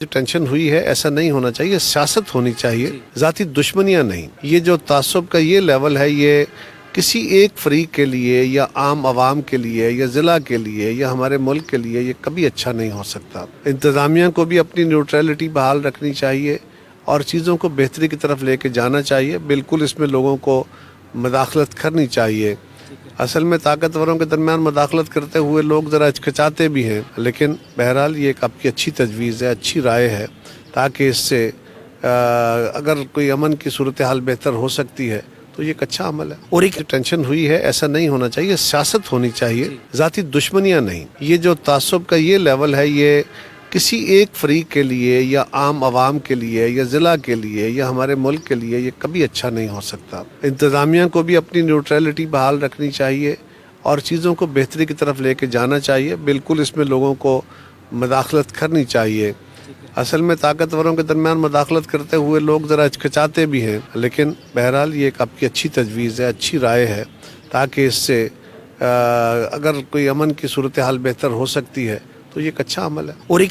جو ٹینشن ہوئی ہے ایسا نہیں ہونا چاہیے، سیاست ہونی چاہیے، ذاتی دشمنیاں نہیں۔ یہ جو تعصب کا یہ لیول ہے، یہ کسی ایک فریق کے لیے یا عام عوام کے لیے یا ضلع کے لیے یا ہمارے ملک کے لیے یہ کبھی اچھا نہیں ہو سکتا۔ انتظامیہ کو بھی اپنی نیوٹرلٹی بحال رکھنی چاہیے اور چیزوں کو بہتری کی طرف لے کے جانا چاہیے۔ بالکل اس میں لوگوں کو مداخلت کرنی چاہیے۔ اصل میں طاقتوروں کے درمیان مداخلت کرتے ہوئے لوگ ذرا ہچکچاتے بھی ہیں، لیکن بہرحال یہ ایک آپ کی اچھی تجویز ہے، اچھی رائے ہے، تاکہ اس سے اگر کوئی امن کی صورتحال بہتر ہو سکتی ہے تو یہ ایک اچھا عمل ہے۔ اور ایک ٹینشن ہوئی ہے ایسا نہیں ہونا چاہیے، سیاست ہونی چاہیے، ذاتی دشمنیاں نہیں۔ یہ جو تعصب کا یہ لیول ہے، یہ کسی ایک فریق کے لیے یا عام عوام کے لیے یا ضلع کے لیے یا ہمارے ملک کے لیے یہ کبھی اچھا نہیں ہو سکتا۔ انتظامیہ کو بھی اپنی نیوٹرلٹی بحال رکھنی چاہیے اور چیزوں کو بہتری کی طرف لے کے جانا چاہیے۔ بالکل اس میں لوگوں کو مداخلت کرنی چاہیے۔ اصل میں طاقتوروں کے درمیان مداخلت کرتے ہوئے لوگ ذرا ہچکچاتے بھی ہیں، لیکن بہرحال یہ ایک آپ کی اچھی تجویز ہے، اچھی رائے ہے، تاکہ اس سے اگر کوئی امن کی صورتحال بہتر ہو سکتی ہے تو یہ ایک اچھا عمل ہے۔ اور ایک